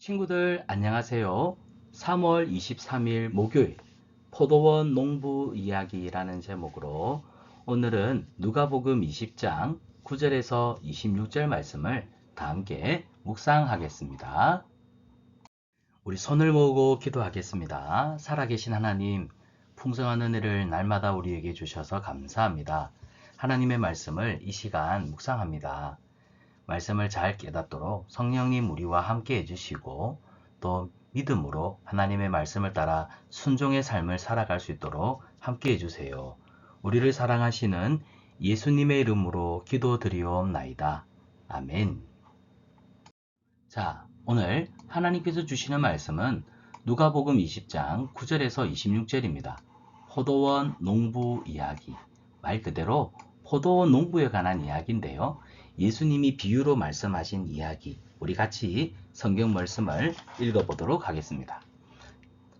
친구들 안녕하세요. 3월 23일 목요일 포도원 농부 이야기라는 제목으로 오늘은 누가복음 20장 9절에서 26절 말씀을 다 함께 묵상하겠습니다. 우리 손을 모으고 기도하겠습니다. 살아계신 하나님, 풍성한 은혜를 날마다 우리에게 주셔서 감사합니다. 하나님의 말씀을 이 시간 묵상합니다. 말씀을 잘 깨닫도록 성령님 우리와 함께 해주시고 또 믿음으로 하나님의 말씀을 따라 순종의 삶을 살아갈 수 있도록 함께 해주세요. 우리를 사랑하시는 예수님의 이름으로 기도드리옵나이다. 아멘. 자, 오늘 하나님께서 주시는 말씀은 누가복음 20장 9절에서 26절입니다. 포도원 농부 이야기. 말 그대로 포도원 농부에 관한 이야기인데요. 예수님이 비유로 말씀하신 이야기. 우리 같이 성경 말씀을 읽어보도록 하겠습니다.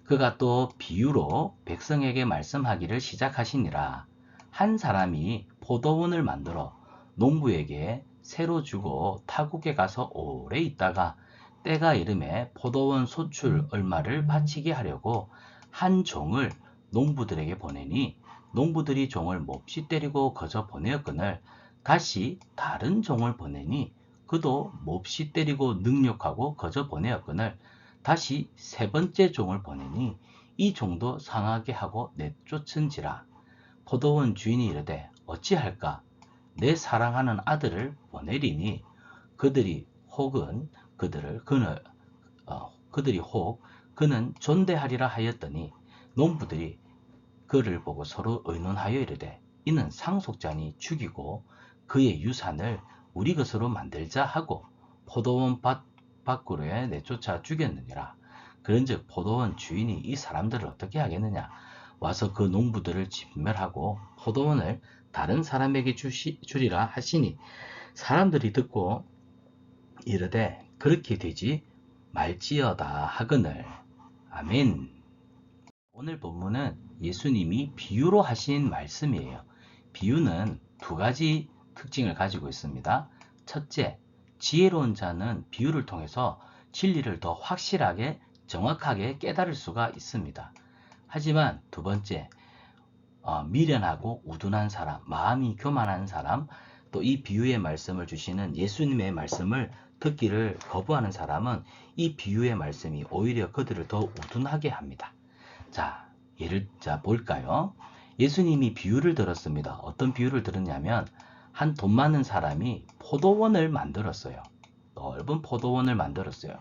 그가 또 비유로 백성에게 말씀하기를 시작하시니라. 한 사람이 포도원을 만들어 농부에게 새로 주고 타국에 가서 오래 있다가 때가 이름에 포도원 소출 얼마를 바치게 하려고 한 종을 농부들에게 보내니 농부들이 종을 몹시 때리고 거저 보내었거늘 다시 다른 종을 보내니 그도 몹시 때리고 능욕하고 거저 보내었거늘 다시 세 번째 종을 보내니 이 종도 상하게 하고 내쫓은지라. 포도원 주인이 이르되 어찌할까? 내 사랑하는 아들을 보내리니 그들이 혹은 그들이 혹 그는 존대하리라 하였더니 농부들이 그를 보고 서로 의논하여 이르되 이는 상속자니 죽이고 그의 유산을 우리 것으로 만들자 하고 포도원 밖으로 내쫓아 죽였느니라. 그런즉 포도원 주인이 이 사람들을 어떻게 하겠느냐? 와서 그 농부들을 진멸하고 포도원을 다른 사람에게 주리라 하시니 사람들이 듣고 이르되 그렇게 되지 말지어다 하거늘. 아멘. 오늘 본문은 예수님이 비유로 하신 말씀이에요. 비유는 두 가지 특징을 가지고 있습니다. 첫째, 지혜로운 자는 비유를 통해서 진리를 더 확실하게 정확하게 깨달을 수가 있습니다. 하지만 두 번째, 미련하고 우둔한 사람, 마음이 교만한 사람, 또 이 비유의 말씀을 주시는 예수님의 말씀을 듣기를 거부하는 사람은 이 비유의 말씀이 오히려 그들을 더 우둔하게 합니다. 자, 볼까요? 예수님이 비유를 들었습니다. 어떤 비유를 들었냐면 한 돈 많은 사람이 포도원을 만들었어요. 넓은 포도원을 만들었어요.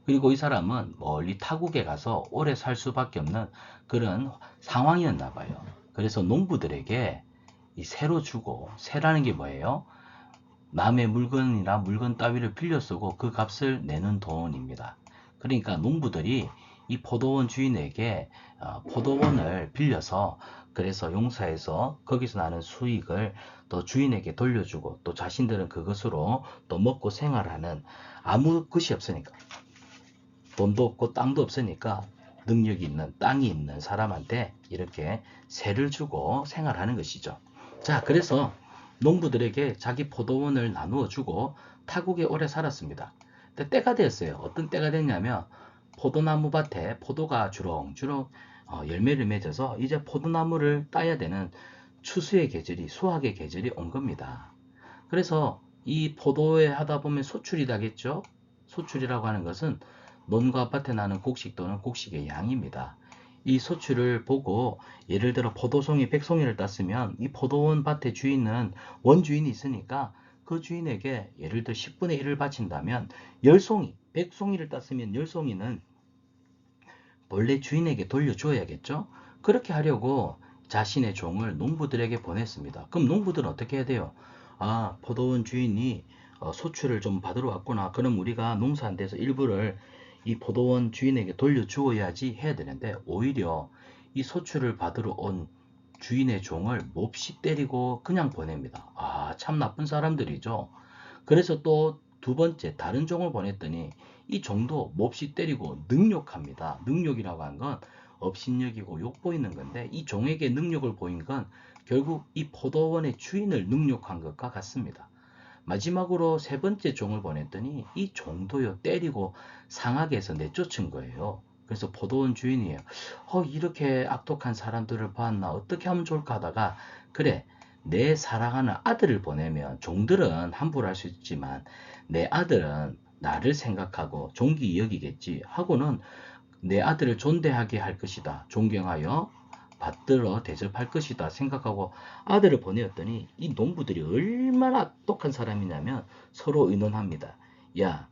그리고 이 사람은 멀리 타국에 가서 오래 살 수밖에 없는 그런 상황이었나 봐요. 그래서 농부들에게 이 새로 주고, 새라는 게 뭐예요? 남의 물건이나 물건 따위를 빌려 쓰고 그 값을 내는 돈입니다. 그러니까 농부들이 이 포도원 주인에게 포도원을 빌려서 그래서 용사해서 거기서 나는 수익을 또 주인에게 돌려주고 또 자신들은 그것으로 또 먹고 생활하는 아무 것이 없으니까 돈도 없고 땅도 없으니까 능력이 있는 땅이 있는 사람한테 이렇게 세를 주고 생활하는 것이죠. 자, 그래서 농부들에게 자기 포도원을 나누어 주고 타국에 오래 살았습니다. 근데 때가 되었어요. 어떤 때가 됐냐면 포도나무 밭에 포도가 주렁주렁 열매를 맺어서 이제 포도나무를 따야 되는 추수의 계절이 수확의 계절이 온 겁니다. 그래서 이 포도에 하다 보면 소출이 나겠죠. 소출이라고 하는 것은 논과 밭에 나는 곡식 또는 곡식의 양입니다. 이 소출을 보고 예를 들어 포도송이 100송이를 땄으면 이 포도원 밭의 주인은 원주인이 있으니까 그 주인에게 예를 들어 10분의 1을 바친다면 10송이, 100송이를 땄으면 10송이는 본래 주인에게 돌려줘야겠죠. 그렇게 하려고 자신의 종을 농부들에게 보냈습니다. 그럼 농부들은 어떻게 해야 돼요? 아, 포도원 주인이 소출을 좀 받으러 왔구나. 그럼 우리가 농사한 데서 일부를 이 포도원 주인에게 돌려주어야지 해야 되는데 오히려 이 소출을 받으러 온 주인의 종을 몹시 때리고 그냥 보냅니다. 아, 참 나쁜 사람들이죠. 그래서 또 두 번째 다른 종을 보냈더니 이 종도 몹시 때리고 능욕합니다. 능욕이라고 한 건 업신여기고 욕보이는 건데 이 종에게 능욕을 보인 건 결국 이 포도원의 주인을 능욕한 것과 같습니다. 마지막으로 세 번째 종을 보냈더니 이 종도요 때리고 상하게 해서 내쫓은 거예요. 그래서 포도원 주인이에요. 이렇게 악독한 사람들을 봤나 어떻게 하면 좋을까 하다가 그래 내 사랑하는 아들을 보내면 종들은 함부로 할 수 있지만 내 아들은 나를 생각하고 존귀히 여기겠지 하고는 내 아들을 존대하게 할 것이다. 존경하여 받들어 대접할 것이다 생각하고 아들을 보내었더니 이 농부들이 얼마나 똑똑한 사람이냐면 서로 의논합니다. 야,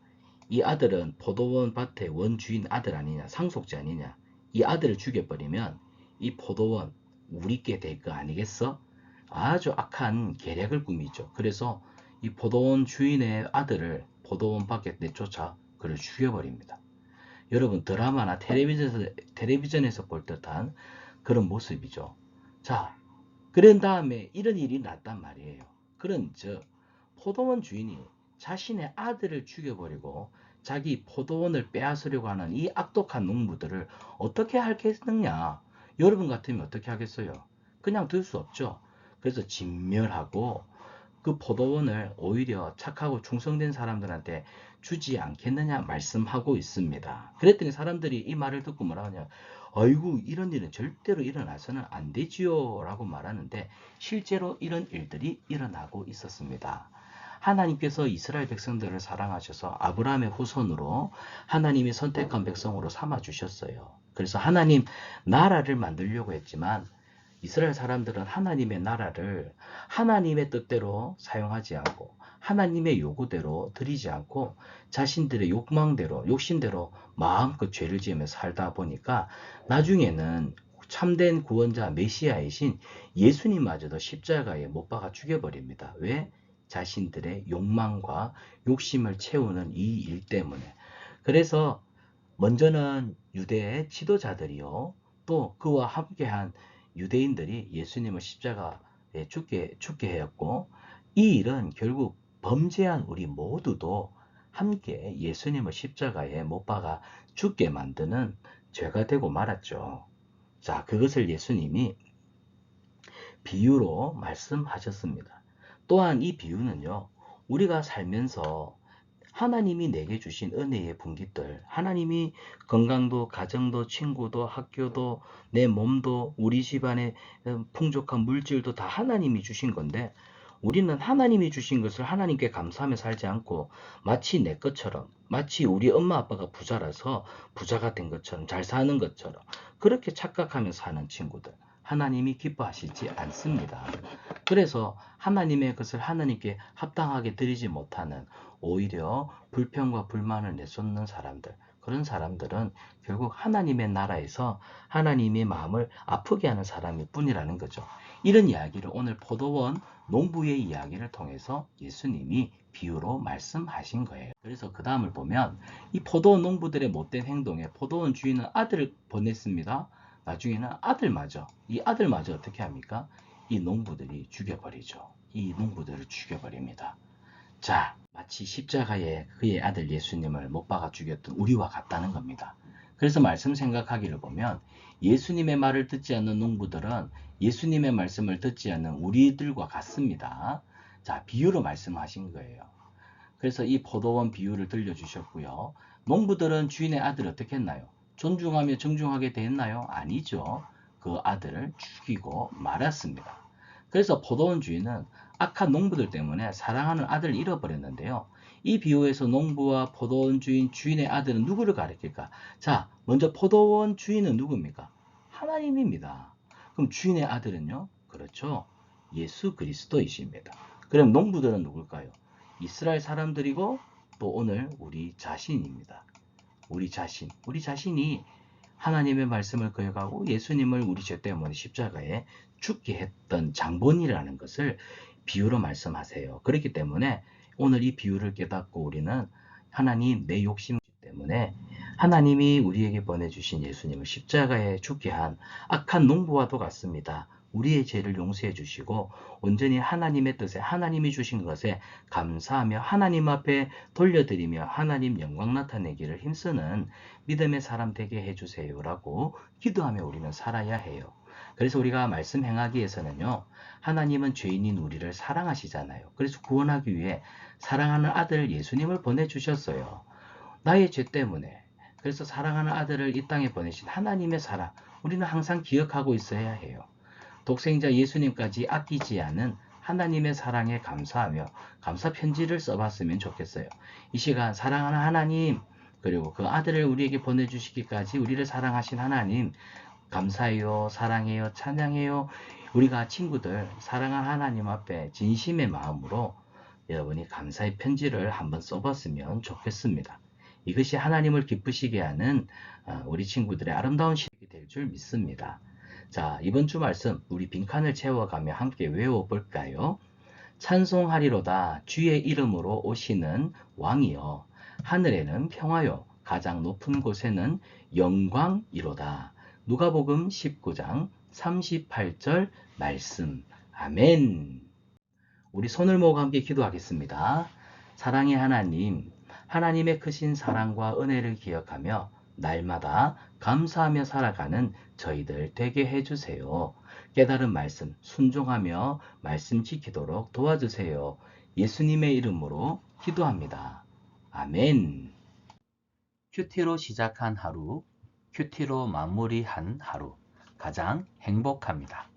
이 아들은 포도원 밭의 원주인 아들 아니냐, 상속자 아니냐. 이 아들을 죽여버리면 이 포도원 우리께 될 거 아니겠어? 아주 악한 계략을 꾸미죠. 그래서 이 포도원 주인의 아들을 포도원 밖에 내쫓아 그를 죽여버립니다. 여러분 드라마나 텔레비전에서 볼 듯한 그런 모습이죠. 자, 그런 다음에 이런 일이 났단 말이에요. 그런 즉 포도원 주인이 자신의 아들을 죽여버리고 자기 포도원을 빼앗으려고 하는 이 악독한 농부들을 어떻게 하겠느냐. 여러분 같으면 어떻게 하겠어요? 그냥 둘 수 없죠. 그래서 진멸하고 그 포도원을 오히려 착하고 충성된 사람들한테 주지 않겠느냐 말씀하고 있습니다. 그랬더니 사람들이 이 말을 듣고 뭐라 하냐. 아이고 이런 일은 절대로 일어나서는 안 되지요 라고 말하는데 실제로 이런 일들이 일어나고 있었습니다. 하나님께서 이스라엘 백성들을 사랑하셔서 아브라함의 후손으로 하나님이 선택한 백성으로 삼아 주셨어요. 그래서 하나님 나라를 만들려고 했지만 이스라엘 사람들은 하나님의 나라를 하나님의 뜻대로 사용하지 않고 하나님의 요구대로 드리지 않고 자신들의 욕망대로 욕심대로 마음껏 죄를 지으며 살다 보니까 나중에는 참된 구원자 메시아이신 예수님마저도 십자가에 못 박아 죽여버립니다. 왜? 자신들의 욕망과 욕심을 채우는 이 일 때문에. 그래서 먼저는 유대의 지도자들이요. 또 그와 함께한 유대인들이 예수님을 십자가에 죽게 하였고 이 일은 결국 범죄한 우리 모두도 함께 예수님을 십자가에 못 박아 죽게 만드는 죄가 되고 말았죠. 자, 그것을 예수님이 비유로 말씀하셨습니다. 또한 이 비유는요, 우리가 살면서 하나님이 내게 주신 은혜의 분깃들, 하나님이 건강도, 가정도, 친구도, 학교도, 내 몸도, 우리 집안의 풍족한 물질도 다 하나님이 주신 건데, 우리는 하나님이 주신 것을 하나님께 감사하며 살지 않고 마치 내 것처럼, 마치 우리 엄마 아빠가 부자라서 부자가 된 것처럼, 잘 사는 것처럼 그렇게 착각하며 사는 친구들, 하나님이 기뻐하시지 않습니다. 그래서 하나님의 것을 하나님께 합당하게 드리지 못하는 오히려 불평과 불만을 내쏟는 사람들, 그런 사람들은 결국 하나님의 나라에서 하나님의 마음을 아프게 하는 사람일 뿐이라는 거죠. 이런 이야기를 오늘 포도원 농부의 이야기를 통해서 예수님이 비유로 말씀하신 거예요. 그래서 그 다음을 보면 이 포도원 농부들의 못된 행동에 포도원 주인은 아들을 보냈습니다. 나중에는 이 아들마저 어떻게 합니까? 이 농부들이 죽여버리죠. 이 농부들을 죽여버립니다. 자, 마치 십자가에 그의 아들 예수님을 못 박아 죽였던 우리와 같다는 겁니다. 그래서 말씀 생각하기를 보면 예수님의 말을 듣지 않는 농부들은 예수님의 말씀을 듣지 않는 우리들과 같습니다. 자, 비유로 말씀하신 거예요. 그래서 이 포도원 비유를 들려주셨고요. 농부들은 주인의 아들을 어떻게 했나요? 존중하며 정중하게 대했나요? 아니죠. 그 아들을 죽이고 말았습니다. 그래서 포도원 주인은 악한 농부들 때문에 사랑하는 아들을 잃어버렸는데요. 이 비유에서 농부와 포도원 주인의 아들은 누구를 가리킬까? 자, 먼저 포도원 주인은 누굽니까? 하나님입니다. 그럼 주인의 아들은요? 그렇죠. 예수 그리스도이십니다. 그럼 농부들은 누굴까요? 이스라엘 사람들이고 또 오늘 우리 자신입니다. 우리 자신이 하나님의 말씀을 거역하고 예수님을 우리 죄 때문에 십자가에 죽게 했던 장본이라는 것을 비유로 말씀하세요. 그렇기 때문에 오늘 이 비유를 깨닫고 우리는 하나님 내 욕심 때문에 하나님이 우리에게 보내주신 예수님을 십자가에 죽게 한 악한 농부와도 같습니다. 우리의 죄를 용서해 주시고 온전히 하나님의 뜻에 하나님이 주신 것에 감사하며 하나님 앞에 돌려드리며 하나님 영광 나타내기를 힘쓰는 믿음의 사람 되게 해주세요라고 기도하며 우리는 살아야 해요. 그래서 우리가 말씀 행하기에서는요, 하나님은 죄인인 우리를 사랑하시잖아요. 그래서 구원하기 위해 사랑하는 아들 예수님을 보내주셨어요. 나의 죄 때문에. 그래서 사랑하는 아들을 이 땅에 보내신 하나님의 사랑, 우리는 항상 기억하고 있어야 해요. 독생자 예수님까지 아끼지 않은 하나님의 사랑에 감사하며 감사 편지를 써봤으면 좋겠어요. 이 시간 사랑하는 하나님, 그리고 그 아들을 우리에게 보내주시기까지 우리를 사랑하신 하나님, 감사해요, 사랑해요, 찬양해요. 우리가 친구들 사랑하는 하나님 앞에 진심의 마음으로 여러분이 감사의 편지를 한번 써봤으면 좋겠습니다. 이것이 하나님을 기쁘시게 하는 우리 친구들의 아름다운 시간이 될 줄 믿습니다. 자, 이번 주 말씀 우리 빈칸을 채워가며 함께 외워볼까요? 찬송하리로다 주의 이름으로 오시는 왕이여, 하늘에는 평화요 가장 높은 곳에는 영광이로다. 누가복음 19장 38절 말씀. 아멘. 우리 손을 모으고 함께 기도하겠습니다. 사랑의 하나님, 하나님의 크신 사랑과 은혜를 기억하며 날마다 감사하며 살아가는 저희들 되게 해주세요. 깨달은 말씀 순종하며 말씀 지키도록 도와주세요. 예수님의 이름으로 기도합니다. 아멘. 큐티로 시작한 하루, 큐티로 마무리한 하루, 가장 행복합니다.